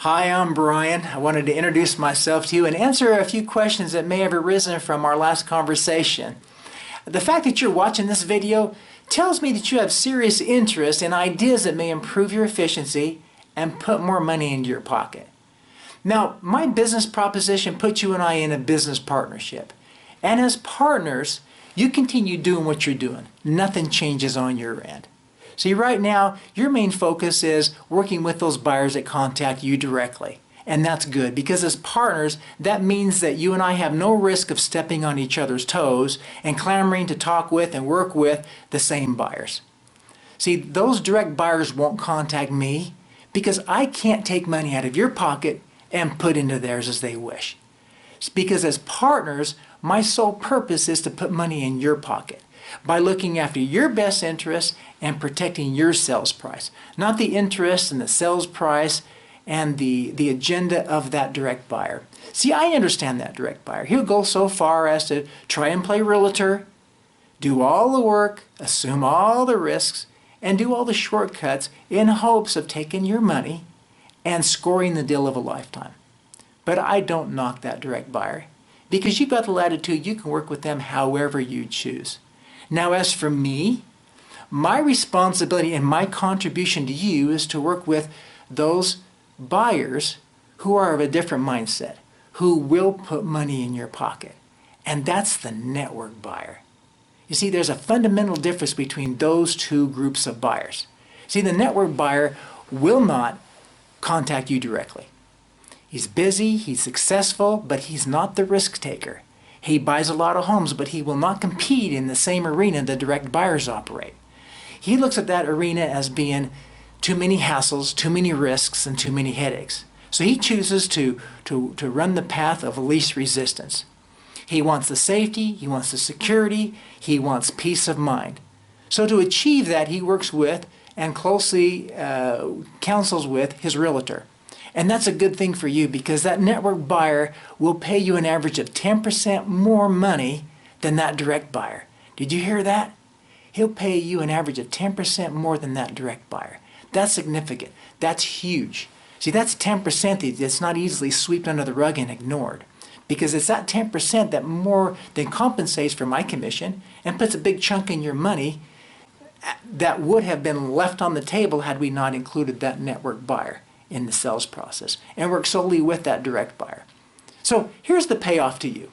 Hi, I'm Brian. I wanted to introduce myself to you and answer a few questions that may have arisen from our last conversation. The fact that you're watching this video tells me that you have serious interest in ideas that may improve your efficiency and put more money into your pocket. Now, my business proposition puts you and I in a business partnership. And as partners, you continue doing what you're doing. Nothing changes on your end. See, right now, your main focus is working with those buyers that contact you directly. And that's good because as partners, that means that you and I have no risk of stepping on each other's toes and clamoring to talk with and work with the same buyers. See, those direct buyers won't contact me because I can't take money out of your pocket and put into theirs as they wish. It's because as partners, my sole purpose is to put money in your pocket by looking after your best interests and protecting your sales price, not the interest and the sales price and the agenda of that direct buyer. See, I understand that direct buyer. He'll go so far as to try and play realtor, do all the work, assume all the risks, and do all the shortcuts in hopes of taking your money and scoring the deal of a lifetime. But I don't knock that direct buyer because you've got the latitude. You can work with them however you choose. Now, as for me, my responsibility and my contribution to you is to work with those buyers who are of a different mindset, who will put money in your pocket. And that's the network buyer. You see, there's a fundamental difference between those two groups of buyers. See, the network buyer will not contact you directly. He's busy, he's successful, but he's not the risk taker. He buys a lot of homes, but he will not compete in the same arena the direct buyers operate. He looks at that arena as being too many hassles, too many risks, and too many headaches. So he chooses to run the path of least resistance. He wants the safety, he wants the security, he wants peace of mind. So to achieve that, he works with and closely counsels with his realtor. And that's a good thing for you because that network buyer will pay you an average of 10% more money than that direct buyer. Did you hear that? He'll pay you an average of 10% more than that direct buyer. That's significant. That's huge. See, that's 10% that's not easily swept under the rug and ignored because it's that 10% that more than compensates for my commission and puts a big chunk in your money that would have been left on the table had we not included that network buyer in the sales process and work solely with that direct buyer. So here's the payoff to you.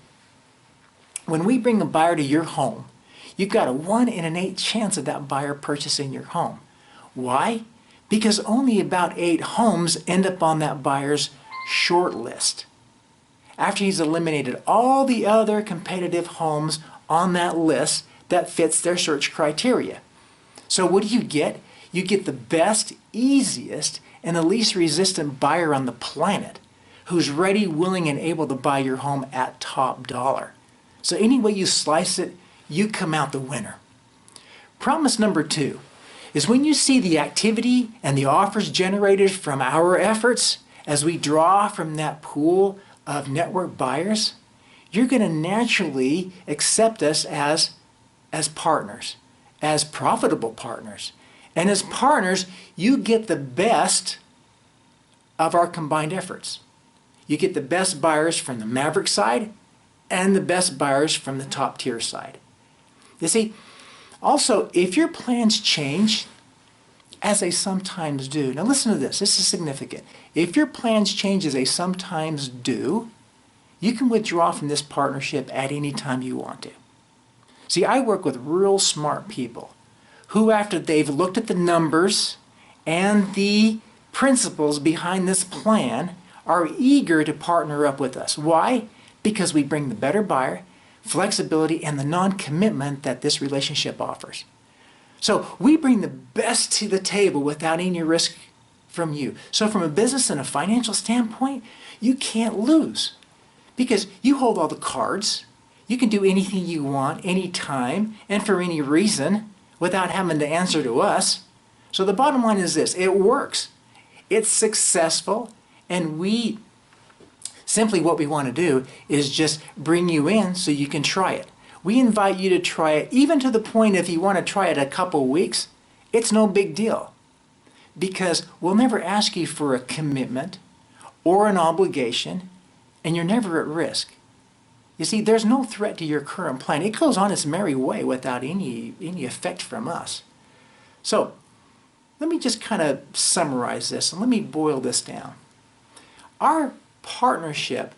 When we bring a buyer to your home, you've got a 1 in an 8 chance of that buyer purchasing your home. Why? Because only about 8 homes end up on that buyer's short list after he's eliminated all the other competitive homes on that list that fits their search criteria. So what do? You get the best, easiest, and the least resistant buyer on the planet who's ready, willing, and able to buy your home at top dollar. So any way you slice it, you come out the winner. Promise number 2 is when you see the activity and the offers generated from our efforts as we draw from that pool of network buyers, you're going to naturally accept us as partners, as profitable partners. And as partners, you get the best of our combined efforts. You get the best buyers from the Maverick side and the best buyers from the top tier side. You see, also, if your plans change, as they sometimes do, now listen to this, this is significant. If your plans change as they sometimes do, you can withdraw from this partnership at any time you want to. See, I work with real smart people who, after they've looked at the numbers and the principles behind this plan, are eager to partner up with us. Why? Because we bring the better buyer, flexibility, and the non-commitment that this relationship offers. So we bring the best to the table without any risk from you. So from a business and a financial standpoint, you can't lose because you hold all the cards. You can do anything you want, anytime, and for any reason without having to answer to us. So the bottom line is this: it works. It's successful, and simply what we want to do is just bring you in so you can try it. We invite you to try it, even to the point if you want to try it a couple weeks, it's no big deal. Because we'll never ask you for a commitment or an obligation, and you're never at risk. You see, there's no threat to your current plan. It goes on its merry way without any effect from us. So, let me just kind of summarize this and let me boil this down. Our partnership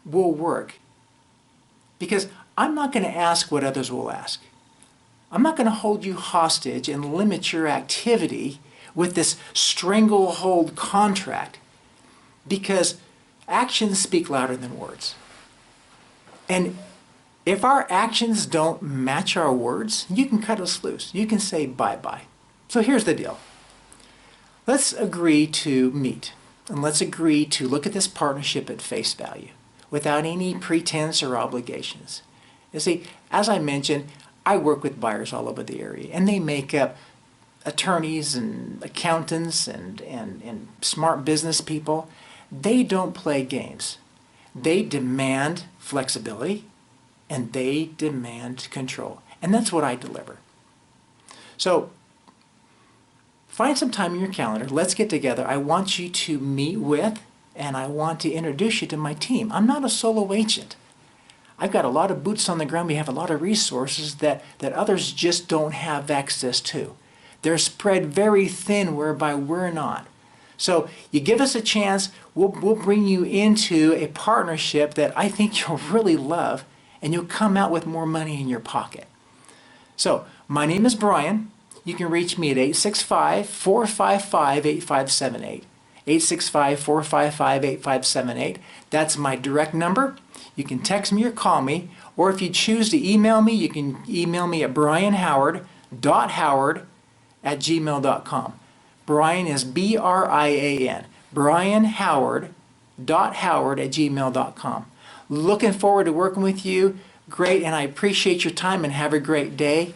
will work because I'm not going to ask what others will ask. I'm not going to hold you hostage and limit your activity with this stranglehold contract, because actions speak louder than words. And if our actions don't match our words, you can cut us loose. You can say bye-bye. So here's the deal. Let's agree to meet, and let's agree to look at this partnership at face value without any pretense or obligations. You see, as I mentioned, I work with buyers all over the area, and they make up attorneys and accountants and smart business people. They don't play games. They demand flexibility, and they demand control. And that's what I deliver. So find some time in your calendar. Let's get together. I want you to meet with, and I want to introduce you to my team. I'm not a solo agent. I've got a lot of boots on the ground. We have a lot of resources that others just don't have access to. They're spread very thin, whereby we're not. So you give us a chance, we'll bring you into a partnership that I think you'll really love, and you'll come out with more money in your pocket. So my name is Brian. You can reach me at 865-455-8578. 865-455-8578. That's my direct number. You can text me or call me, or if you choose to email me, you can email me at brianhoward.howard@gmail.com. Brian is B-R-I-A-N. brianhoward.howard@gmail.com. Looking forward to working with you. Great, and I appreciate your time, and have a great day.